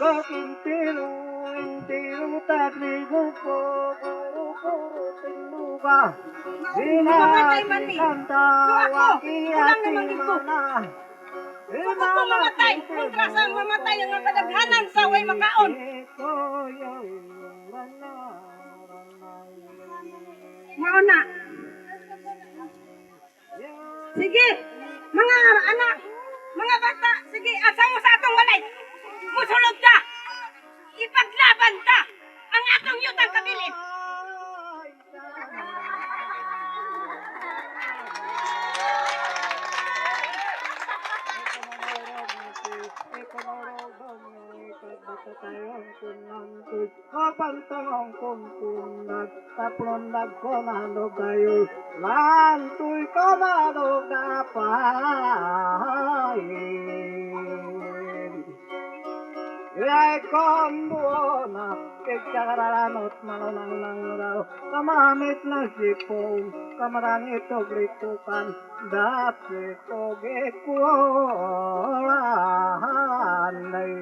Intiro, intiro, tagrigo po, puro, TINDOGA. Mamatay man ni. Kanta, So ako, kulang naman dito. So ako mamatay, kontra sa mamatay ang kadaghanan sa way makaon. Mauna. Sige, mga anak, mga bata, sige, asa mo sa atong balay. Musulog ta. Ipaglaban ta ang atong yutang kabilin. Kapantang kong punag, taplondag ko manog kayo, lantoy ko manog na pahayin. Ilay kong buona, kikakaranot malunang lang raw, kamamit ng sipong, kamarangit o gritukan, dapit o gikulan ay.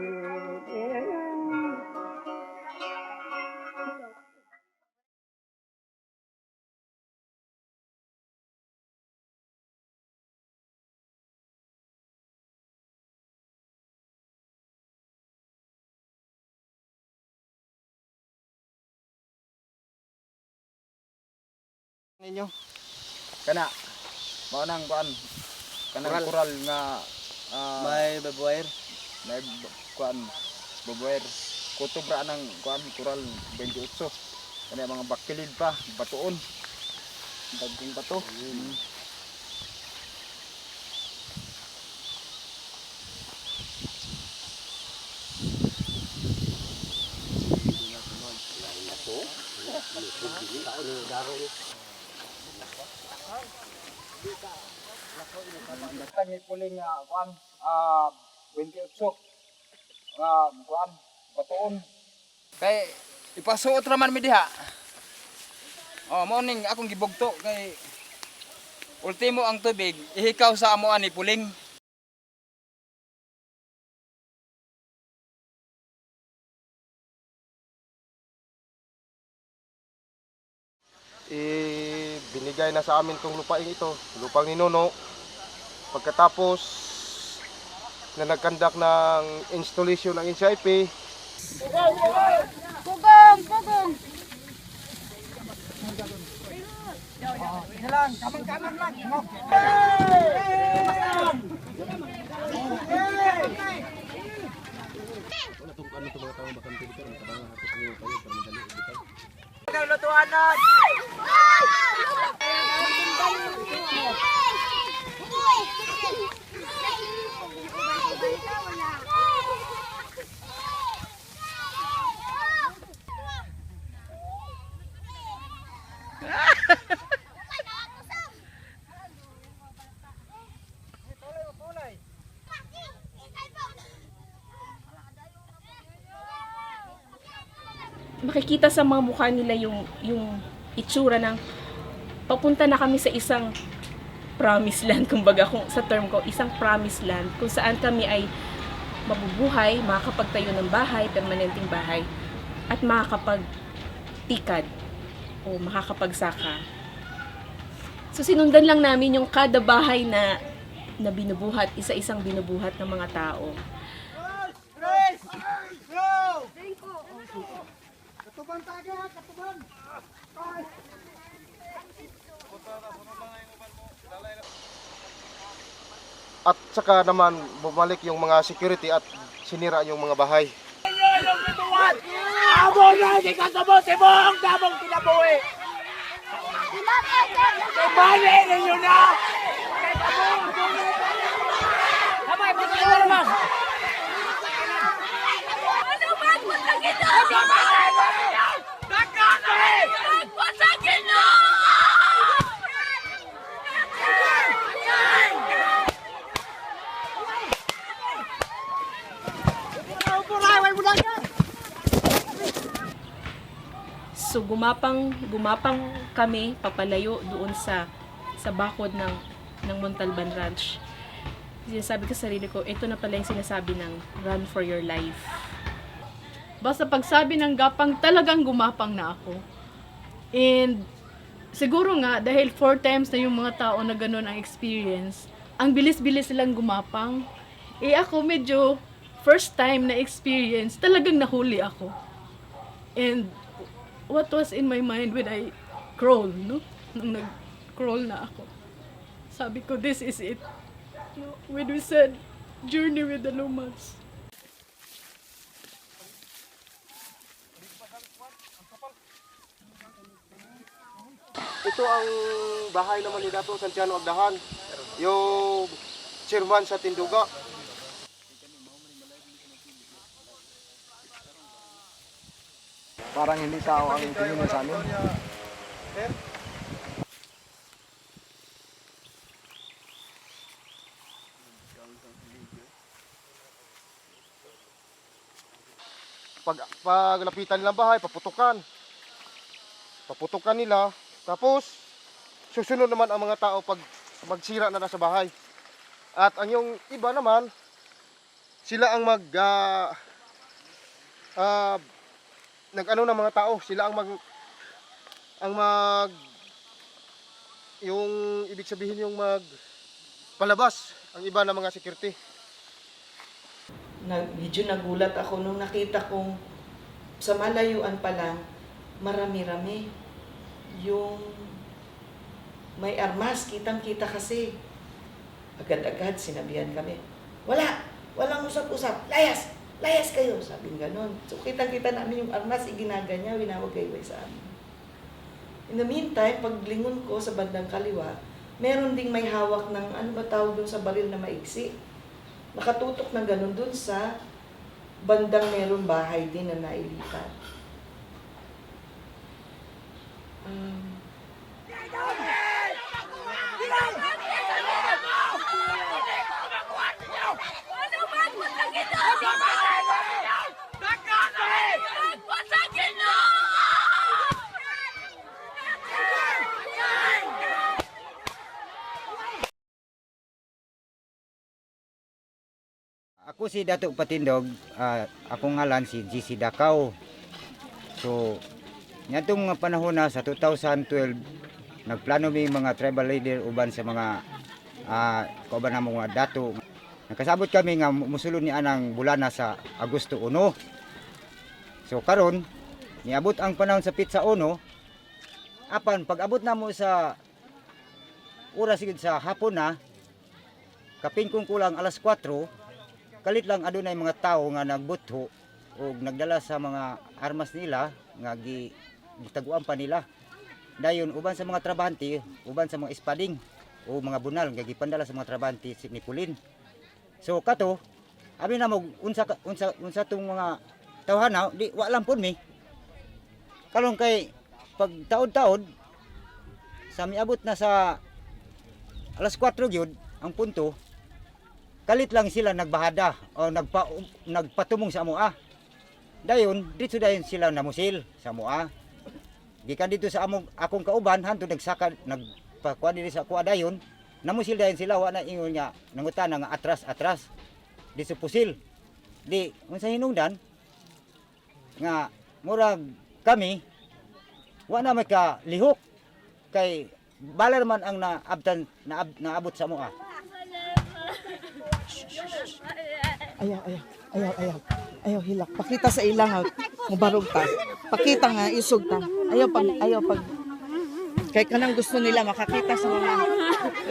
Ninyo kana mao nang kuan kanang kural nga may babuwer kuan babuwer kutob ra nang kuan kural 28 kana mga bakilid pa batuon daging bato. Tangi puling kuan 28 kuan batuon kay ipasuot ra man mi diha. Oh, morning akong gibugto kay ultimo ang tubig ihikaw sa amo ani puling. Binigay na sa amin tong lupain ito, lupang ni Nono. Pagkatapos na nagkandak ng installation ng NCIP. Pugong, pugong. Lang, kamang-kamang lang. Lutuanan! Makikita sa mga mukha nila yung itsura ng papunta na kami sa isang promised land, kumbaga kung sa term ko, isang promised land kung saan kami ay mabubuhay, makakapagtayo ng bahay, permanenteng bahay, at makakapagtikad o makakapagsaka. So sinundan lang namin yung kada bahay na binubuhat, isa-isang binubuhat ng mga tao. At saka naman bumalik yung mga security at sinira yung mga bahay. Amo na di kasabuti mo ang damong kinabuhi! Ibali ninyo na! Kamay, pagkakas naman! Ano ba? Pagkakas! So gumapang kami papalayo doon sa bakod ng Montalban Ranch. Sinasabi ko sa sarili ko, ito na pala yung sinasabi ng run for your life. Basta pagsabi ng gapang, talagang gumapang na ako. And siguro nga, dahil 4 times na yung mga tao na ganun ang experience, ang bilis-bilis silang gumapang. Eh ako medyo first time na experience, talagang nahuli ako. And what was in my mind when I crawl, no? Nung nag-crawl na ako. Sabi ko, this is it. When we said, journey with the Lumads. Ito ang bahay naman ni Dato Santiano Agdahan, yung chairman sa TINDOGA. Parang hindi tao ang tingin sa amin. Pag lapitan nilang bahay, paputukan nila, tapos susunod naman ang mga tao pag magsira na sa bahay. At ang yung iba naman, sila ang nag-ano ng mga tao, sila ang yung ibig sabihin yung palabas ang iba ng mga security. Medyo nagulat ako nung nakita kong sa malayuan pa lang, marami-rami. Yung may armas, kitang-kita kasi. Agad-agad sinabihan kami, walang usap-usap, layas kayo, sabing ganon. So kitang-kita namin yung armas, iginaganyaw, winawagayway sa amin. In the meantime, paglingon ko sa bandang kaliwa, meron ding may hawak ng, ano ba tawag dun sa baril na maiksi? Nakatutok na ganun dun sa bandang meron bahay din na nailipat. Ako si Dato Patindog, akong ngalan si GC Dakaw. So, nitong mga panahon na sa 2012, nagplano may mga tribal leader uban sa mga kauban namong mga dato. Nakasabot kami nga musulod ni anang bulana sa Agosto 1. So karon niabot ang panahon sa Pitsa 1. Apan pag abot na mo sa oras sigud sa hapon na, kapin kung kulang alas 4, kalit lang adunay mga tao nga nagbutho o nagdala sa mga armas nila nga gitaguan pa nila. Dayon uban sa mga trabahante, uban sa mga espading o mga bunal nga gipandala sa mga trabahante ni Pulin. So kato, abi na mo unsa tong mga tawhana, di wa lang pud mi. Kalong kay pag taod-taod sa miabot na sa alas 4 gyud ang punto, kalit lang sila nagbahada o nagpatumong sa amoa. Dayon dito dayon sila namusil sa amoa. Gikan dito sa akong kauban hantud nagpakuha diri sa kuha dayon, namusil dayon sila wa na ingon nga nangutan nga atras di sa pusil. Di unsa hinungdan nga murag kami wa na may kalihok kay bala man ang naabot sa amoa. Ayaw hilak. Pakita sa ilang mubarog ta. Pakita nga isog ta. Ayaw pag kay kanang gusto nila makakita sa mga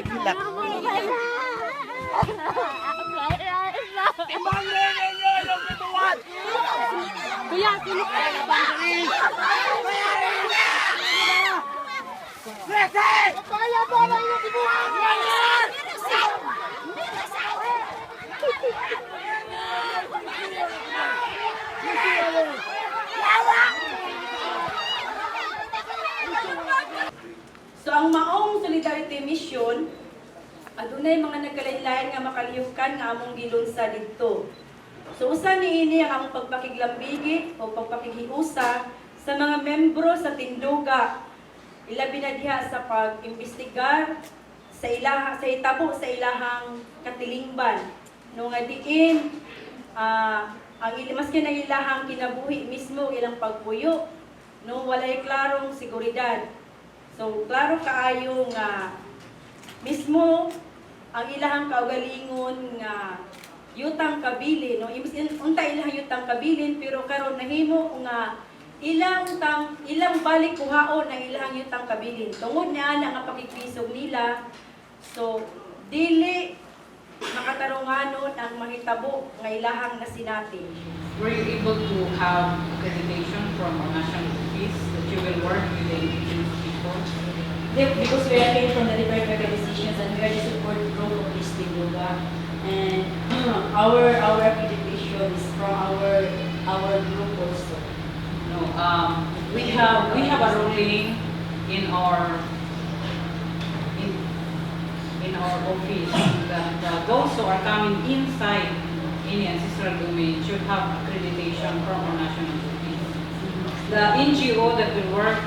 hilak. Kuya, sino kaya na ba? Kaya ba na yung dibuhan? So ang maong Solidarity Mission, adunay mga nagkalain-lain nga makalihok-kan nga among gilunsa didto. So usa niini ang among pagpakiglambigi o pagpakighiusa sa mga membro sa TINDOGA. Ilabi na diha sa pag-imbestigar sa itabo sa ilahang katilingban. No nga diin maski na ilahang kinabuhi mismo ilang pagpuyo no walay klarong seguridad. So klaro kaayo nga mismo ang ilahang kaugalingon nga yutang kabilin no unta ilahang yutang kabilin pero karon nahimo nga ilang balik kuhaon ang ilahang yutang kabilin tungod ni ana nga pakikpisog nila. So dili makatarunganon ang mahitabo nga ilahang nasinati. Were you able to have accreditation from our national office that you will work with the Indigenous Peoples? Because we are came from the different organizations and we are the support group of this TINDOGA, and our accreditation is from our group also. No, we have a ruling in our office that those who are coming inside any ancestral domain should have accreditation from our national office. The NGO that will work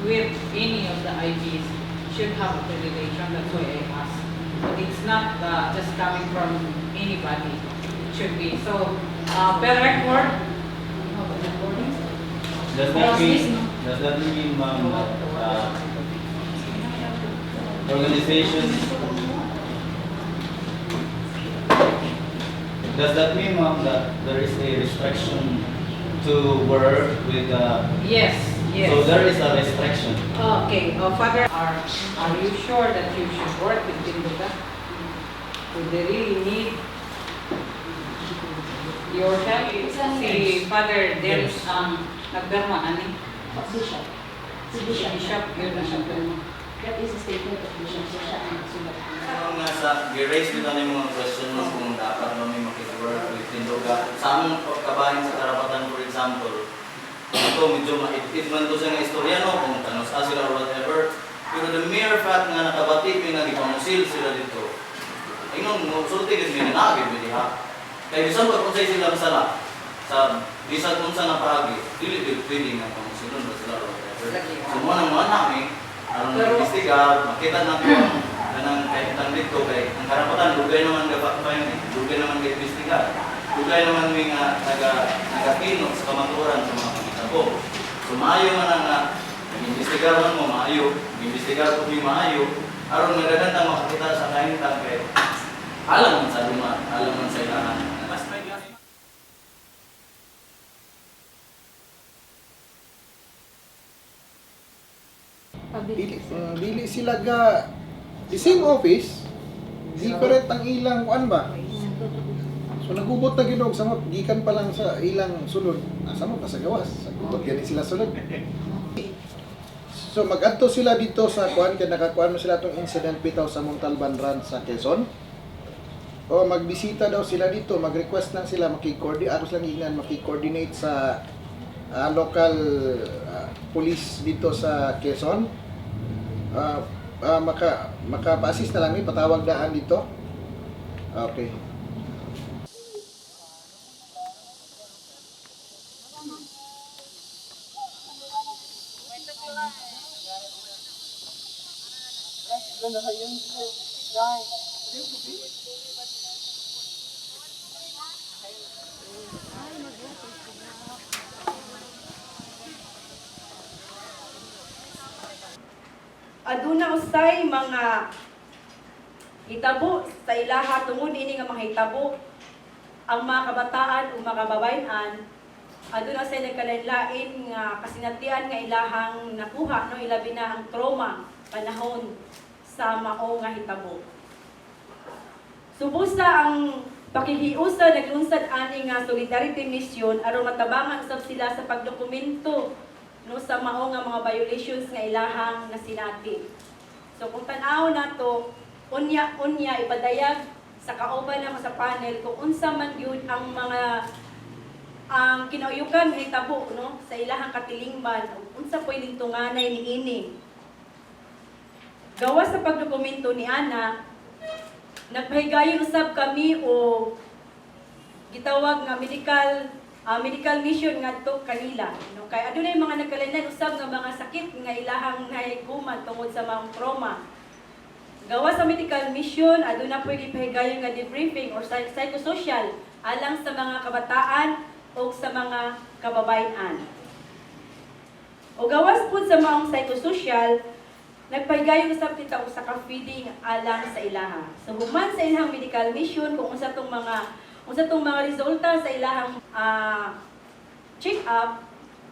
with any of the IPs should have accreditation. That's why I asked. But it's not just coming from anybody. It should be. So, per record, does that mean, ma'am, organizations, does that mean, ma'am, that there is a restriction to work with yes. So there is a restriction. Okay, Father, are you sure that you should work with TINDOGA? Do they really need your help? Si Father, there is nagdarma ani? Bishop. Si Bishop, yun ang nagdarma. That is a statement of Bishop. So siya ang nagsulat. Nga sa i-raise nito na yung mga questions kung dapat kami makik-work with TINDOGA. Sa among kabahin sa karapatan, for example, ito medyo maitid man to sa nga istoryano kung tanos sila or whatever. Pero the mere fact nga nakabati may nagipamusil sila dito. Ayun, sulti kasi may nanagid may diha. Kaya bisan pag kung sila masala sa bisan kung sa napahagi, dili pwede nga pamusilon ba sila or whatever. So mo nang namin, aron mag-investigar, makita natin kanang kahit nang dito kay ang karapatan lugay naman gapakpayon lugay naman ga-investigar. Lugay naman may nga nagakinot sa kamatuoran sa mga pagitabo. So maayo man nga mag-investigar man mo maayo, mag-investigar ko may maayo, aron nagagandang makakita sa kahintang kay alam man sa Lumad, alam man sa ilahan. Mas may Dili sila ga the same office, different ang ilang kuan ba? So nagubot na ginog samot gikan pa lang sa ilang sulod. Samot na sa gawas. Sa gubot gani sila sulod. So magadto sila dito sa kuan kay nakakuan mo sila tong incident bitaw sa Montalban Ranch sa Quezon. O magbisita daw sila dito, mag-request lang sila maki-coordinate sa local police dito sa Quezon. Maka-assist na lang patawag daan dito. Okay. Aduna usay mga hitabo sa ilaha tungod ini nga mga hitabo ang mga kabataan o mga kababayan aduna usay nagkalain-lain nga kasinatian nga ilahang nakuha no ilabi na ang trauma panahon sa mao nga hitabo. Subusa ang Pakighiusa naglunsad ani nga Solidarity Mission aron matabangan usab sila sa pagdokumento no sa mao nga mga violations nga ilahang nasinati. So kung tan-aw nato unya ipadayag sa kauban na sa panel kung unsa man gyud ang mga ang kinauyukan nga hitabo no sa ilahang katilingban unsa pwedeng tunganay niini. Gawas sa pagdokumento ni ana nagpahigayon usab kami o gitawag nga medical mission ngadto kanila no kay adunay mga nagkalainan usab nga mga sakit nga ilahang nahiguman tungod sa mga trauma. Gawa sa medical mission aduna pwede pahigayon nga debriefing or psychosocial alang sa mga kabataan o sa mga kababayan. O gawas po sa maong psychosocial, nagpaygayo usab kita usa ka feeding alang sa ilaha. So human sa ilang medical mission kung unsa tong mga resulta sa ilang check up,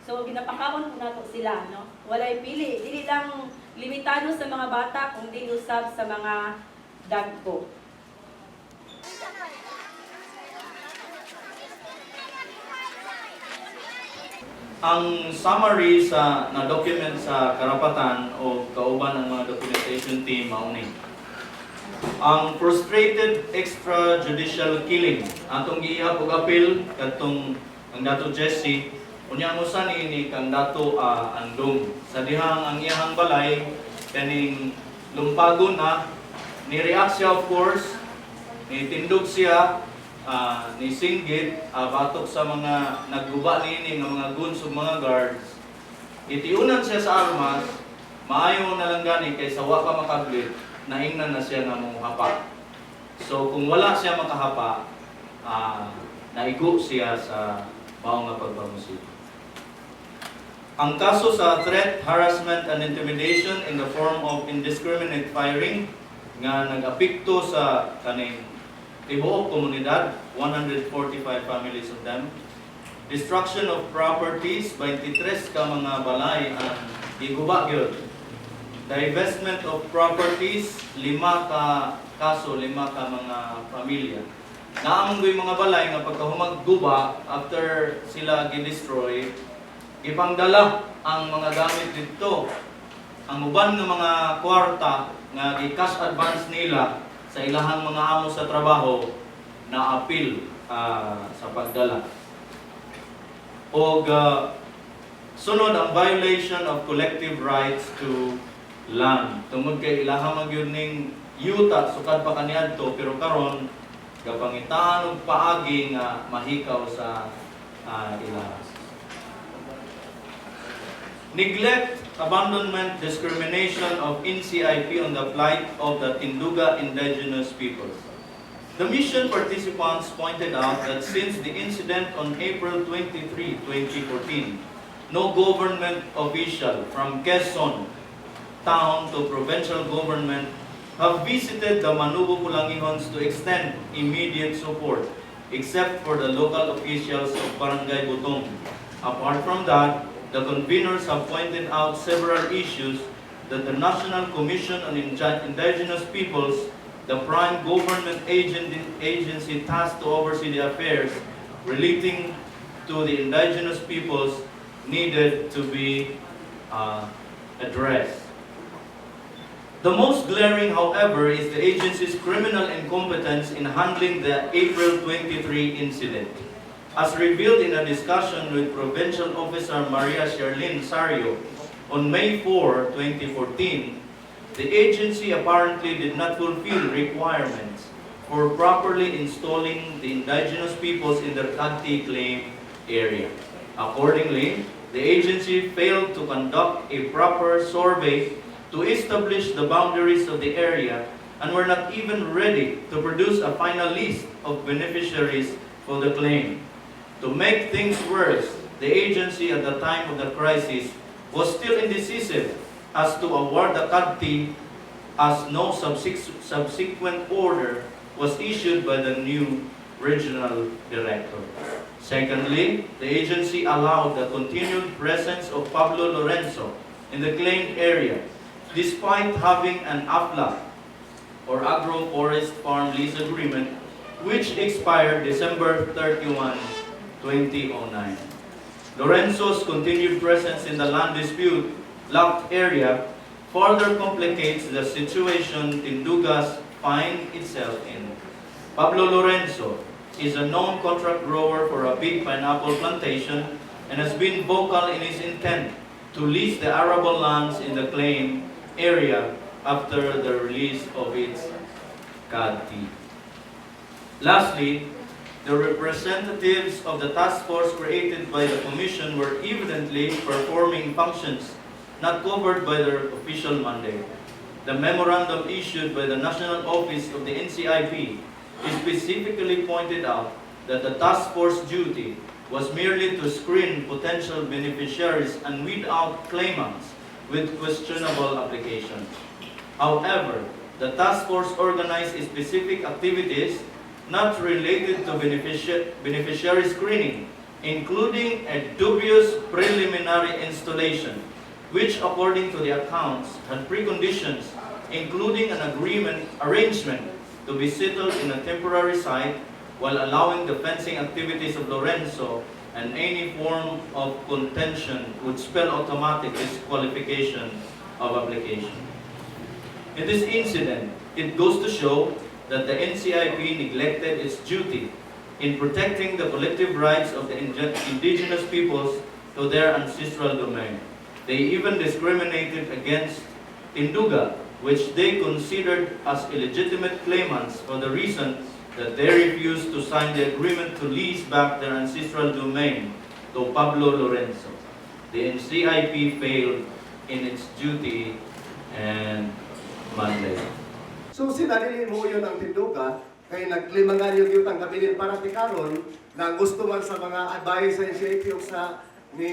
so ginapakaon po nato sila, no. Walay pili, dili lang limitado sa mga bata kundi usab sa mga dagko. Ang summary sa na-document sa karapatan o kauban ng mga documentation team mauni. Ang frustrated extrajudicial killing atong giihap og appeal kadtong ang Dato Jesse unya mo sa ni kang Dato Andong sa dihang ang iyang balay kaning lumpagon na ni react siya of course ni tindog siya ni singgit batok sa mga nagguba niini nga mga goons ug mga guards. Itiunan siya sa armas, maayo na lang gani kay sa wa pa makaglit, naingnan na siya nga hapa. So kung wala siya makahapa, naigo siya sa mao nga pagpamusik. Ang kaso sa threat, harassment, and intimidation in the form of indiscriminate firing nga nag-apekto sa kaning tibuok komunidad, 145 families of them. Destruction of properties, 23 ka mga balay ang giguba gyud. Divestment of properties, 5 ka kaso, 5 ka mga pamilya. Naamong mga balay nga pagkahumag guba, after sila gi-destroy, ipangdala ang mga gamit dito. Ang uban ng mga kwarta nga gi-cash advance nila sa ilahang mga amo sa trabaho na appeal sa pagdala. O sunod ang violation of collective rights to land. Tungod kay ilahang magyud ning yuta sukad pa kaniadto pero karon gapangitaan og paagi nga mahikaw sa ilaha. Neglect, abandonment, discrimination of NCIP on the plight of the TINDOGA Indigenous Peoples. The mission participants pointed out that since the incident on April 23, 2014, no government official from Quezon town to provincial government have visited the Monobo-Pulangihons to extend immediate support, except for the local officials of Barangay Butong. Apart from that, the conveners have pointed out several issues that the National Commission on Indigenous Peoples, the prime government agency tasked to oversee the affairs relating to the indigenous peoples, needed to be addressed. The most glaring, however, is the agency's criminal incompetence in handling the April 23 incident. As revealed in a discussion with Provincial Officer Maria Sherlyn Sario on May 4, 2014, the agency apparently did not fulfill requirements for properly installing the indigenous peoples in their Kagti claim area. Accordingly, the agency failed to conduct a proper survey to establish the boundaries of the area and were not even ready to produce a final list of beneficiaries for the claim. To make things worse, the agency at the time of the crisis was still indecisive as to award the Kagti, as no subsequent order was issued by the new regional director. Secondly, the agency allowed the continued presence of Pablo Lorenzo in the claimed area, despite having an AFLA, or Agro-Forest Farm Lease Agreement, which expired December 31, 2009. Lorenzo's continued presence in the land dispute locked area further complicates the situation TINDOGA finds itself in. Pablo Lorenzo is a known contract grower for a big pineapple plantation and has been vocal in his intent to lease the arable lands in the claim area after the release of its Kagti. Lastly, the representatives of the task force created by the Commission were evidently performing functions not covered by their official mandate. The memorandum issued by the National Office of the NCIP specifically pointed out that the task force duty was merely to screen potential beneficiaries and weed out claimants with questionable applications. However, the task force organized specific activities not related to beneficiary screening, including a dubious preliminary installation, which according to the accounts had preconditions, including an arrangement to be settled in a temporary site while allowing the fencing activities of Lorenzo, and any form of contention would spell automatic disqualification of application. In this incident, it goes to show that the NCIP neglected its duty in protecting the collective rights of the indigenous peoples to their ancestral domain. They even discriminated against TINDOGA, which they considered as illegitimate claimants for the reason that they refused to sign the agreement to lease back their ancestral domain to Pablo Lorenzo. The NCIP failed in its duty and mandate. So sinadili mo yun ang TINDOGA, kay naglimangan yung yutang kabilin para tikaron na gusto man sa mga advice sa NCIP o sa ni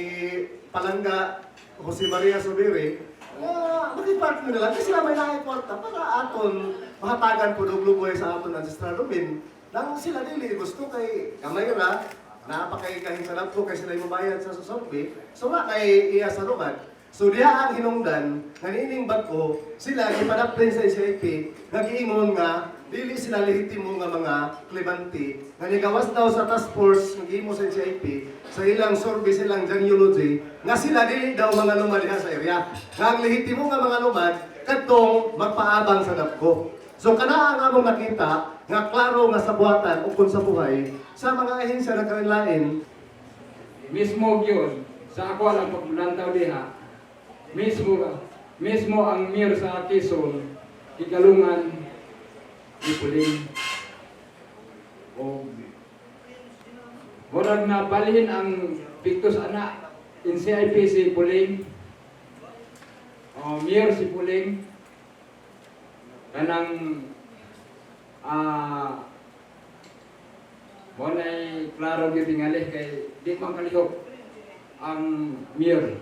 Palangga Jose Maria Subiri, makipart mo nila kasi sila may nakikwarta para aton mahatagan po dugluboy sa aton ancestral domain. Nang sila dili gusto kay kamay ra, napakay sarap ko kay sila mabayad sa susumbi, so na kay iya sa Lumad. So diha ang hinungdan, nanining ko sila gipadapin sa NCIP, nagiingon nga dili sila lehitimo nga mga klebante nga nigawas daw sa task force ng gihimo sa NCIP sa ilang survey silang genealogy nga sila dili daw mga lumad diha sa area. Nga ang lehitimo nga mga lumad kadtong magpaabang sa dapko. So kana ang among nakita nga klaro nga sabuatan ukon sa buhay sa mga ahensya na kanilain. Mismo gyud sa ako lang paglantaw diha. Mismo ang mayor sa Quezon ikalungan ipuling o murag na balihin ang pictus anak NCIP si Puling o mayor si Puling kanang walay klaro gyud tingali kay di man kalihok ang mayor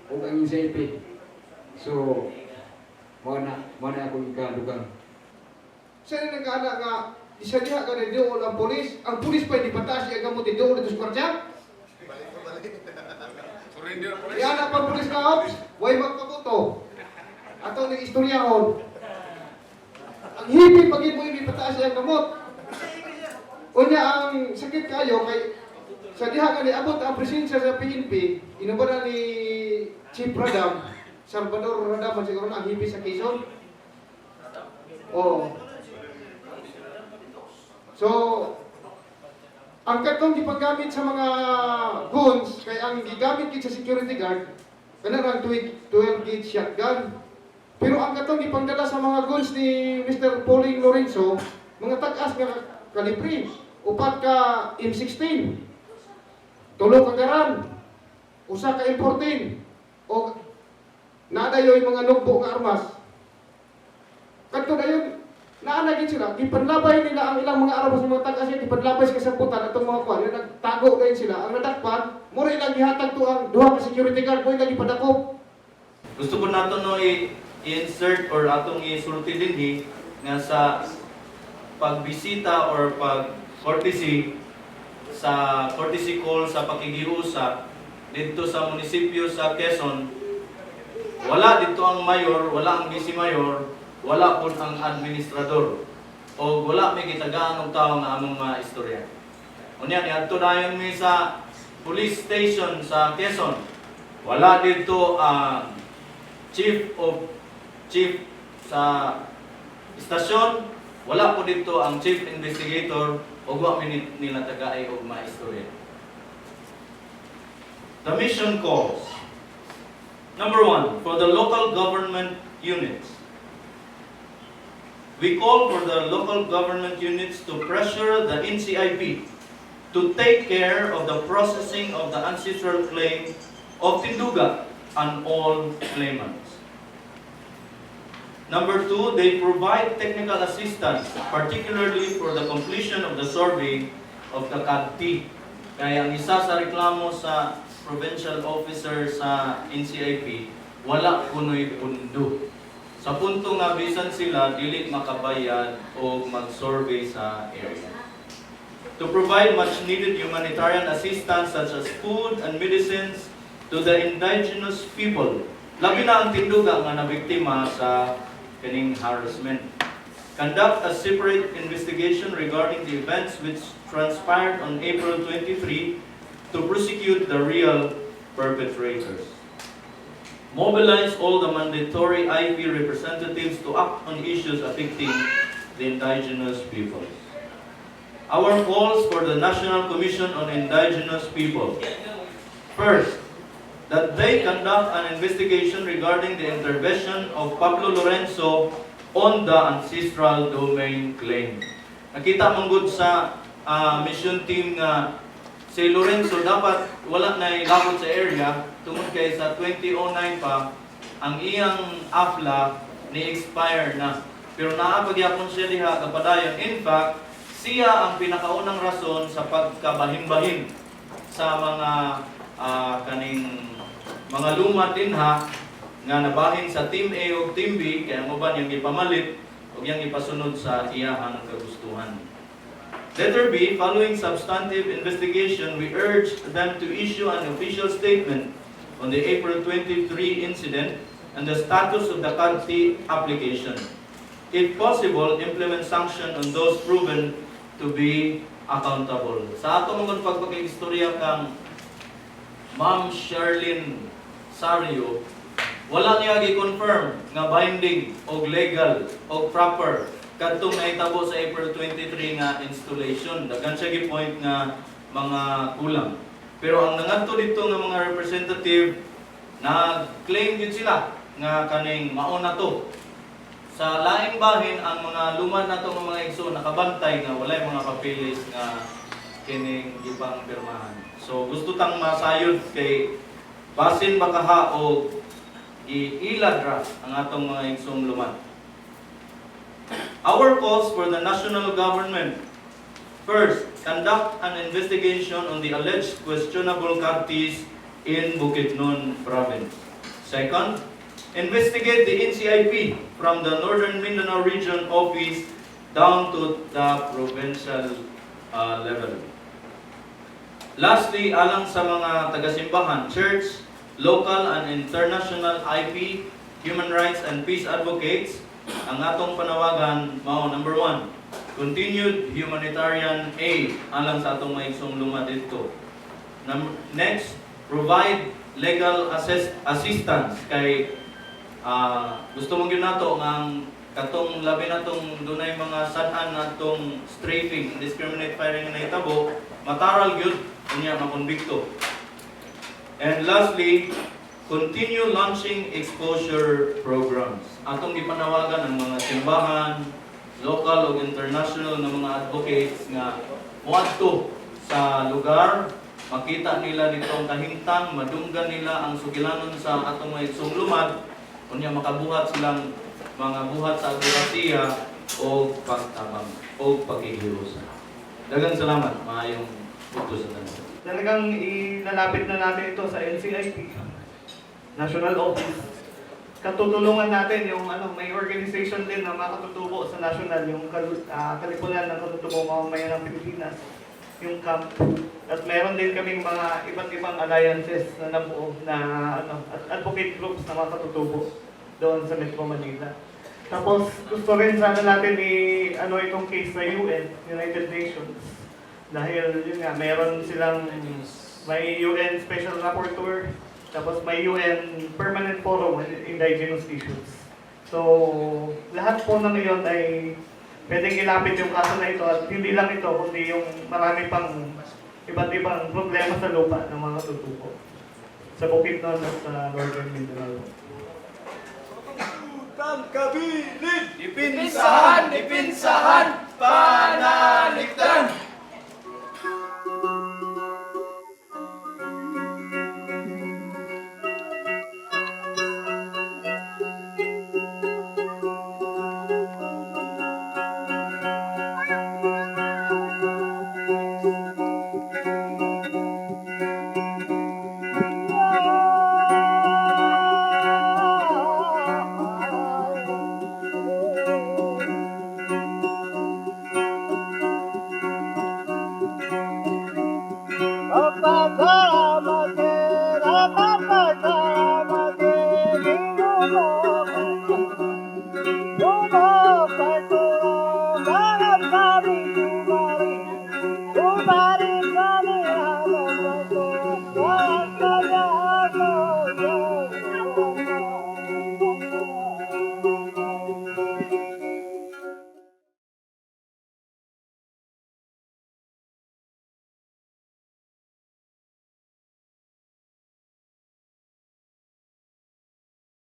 o ang NCIP. So mo na ako ikadugang. Sa nagkana nga isa diha ka na doon ang pulis pa hindi patas siya gamot doon dito sa kwarta. Yan ang pang-pulis na ops, way magpakuto. Ato ng istoryahon. Ang hipi pag mo hindi patas siya gamot. Unya ang sakit kayo kay sa diha ka ni abot ang presensya sa PNP, inubara ni Chief Radam, Salvador Radam siguro ang hipi sa Quezon. Oh. So, ang katong gipagamit sa mga goons, kay ang gigamit gid sa security guard, kanang 12 gauge shotgun. Pero ang katong gipangdala sa mga goons ni Mr. Pauling Lorenzo, mga tag-as nga kalibre, upat ka M16, tulo ka garan, usa ka M14, o nadayo yung mga nugbo nga armas. Kadto dayon naanagin sila, gipanlabay nila ang ilang mga armas ng mga tag-asya, gipanlabay sa kasamputan atong mga kwan, yung nagtago dayon sila. Ang nadakpan, mura ilang gihatag to ang duha ka security guard, mo ilang gipadakop. Gusto ko nato no i-insert or atong isulti dinhi nga sa pagbisita or pag-courtesy sa courtesy call sa Pakighiusa dito sa munisipyo sa Quezon. Wala dito ang mayor, wala ang vice mayor, wala po ang administrador o wala may kitagaan ng tao nga among mga istorya. Unya niadto dayon mi sa police station sa Quezon. Wala dito ang chief sa istasyon, wala po dito ang chief investigator o wa nila tagaay og mga istorya. The mission calls. Number 1, for the local government units. We call for the local government units to pressure the NCIP to take care of the processing of the ancestral claim of TINDOGA and all claimants. Number 2, they provide technical assistance, particularly for the completion of the survey of the gov't. Kaya ang isa sa reklamo sa provincial officer sa NCIP, wala kuno'y pundo. Sa punto nga bisan sila dili makabayad o mag-survey sa area. To provide much needed humanitarian assistance such as food and medicines to the indigenous people. Labi na ang tinduga nga nabiktima sa kaning harassment. Conduct a separate investigation regarding the events which transpired on April 23 to prosecute the real perpetrators. Mobilize all the mandatory IP representatives to act on issues affecting the indigenous peoples. Our calls for the National Commission on Indigenous People. First, that they conduct an investigation regarding the intervention of Pablo Lorenzo on the ancestral domain claim. Nakita mong good sa mission team nga si Lorenzo dapat wala na ilabot sa area tungod kay sa 2009 pa ang iyang afla ni-expire na. Pero naapagyapon siya diha kapadayon. In fact, siya ang pinakaunang rason sa pagkabahin-bahin sa mga kaning mga lumad dinha nga nabahin sa Team A o Team B kaya mo ba niyang ipamalit o niyang ipasunod sa iyahang kagustuhan. Letter B, following substantive investigation, we urge them to issue an official statement on the April 23 incident and the status of the gov't application. If possible, implement sanction on those proven to be accountable. Sa ato mong pagpag-istorya kang Ma'am Sherlyn Sario, wala niya gi-confirm nga binding o legal o proper kadtong nahitabo sa April 23 nga installation. Dagan siya gi-point nga mga kulang. Pero ang nangadto dito nga mga representative na-claim yun sila nga kaning mauna to. Sa laing bahin ang mga lumad na to mga igsoon nakabantay nga walay mga papeles nga kining gibang pirmahan. So gusto tang masayod kay basin bakaha o iilad ra ang atong mga igsoong lumad. Our calls for the national government. First, conduct an investigation on the alleged questionable gov't in Bukidnon province. Second, investigate the NCIP from the Northern Mindanao Region office down to the provincial level. Lastly, alang sa mga taga-simbahan, church, local and international IP, human rights and peace advocates, ang atong panawagan mao number 1, continued humanitarian aid alang sa atong maigsoong lumad dito. Next, provide legal assistance kay gusto mong yun nato ang katong labi natong dunay mga sad-an natong strafing, indiscriminate firing na itabo, mataral gyud unya makonbikto. And lastly, continue launching exposure programs. Atong gipanawagan ang mga simbahan, local o international na mga advocates nga moadto sa lugar, makita nila dito ang kahimtang, madunggan nila ang sugilanon sa atong mga igsoong lumad, unya makabuhat silang mga buhat sa advokasya o pagtabang o pagkikilusa. Daghang salamat, maayong utos sa tanan. Talagang ilalapit na natin ito sa NCIP, National Office. Katutulungan natin yung may organization din na makatutubo sa national, yung Kalipunan ng Katutubo Mamamayan ng Pilipinas, yung CAMP. At meron din kaming mga iba't ibang alliances na nabuo na advocate groups na makatutubo doon sa Metro Manila. Tapos gusto rin sana natin itong case sa UN, United Nations. Dahil yun nga, meron silang may UN Special Rapporteur, tapos may UN Permanent Forum on Indigenous Issues. So, lahat po na ngayon ay pwedeng ilapit yung kaso na ito at hindi lang ito, kundi yung marami pang iba't ibang problema sa lupa ng mga tutubo sa Bukidnon at sa Northern Mindanao. Kabilin! Dipinsahan! Dipinsahan! Panaligtan!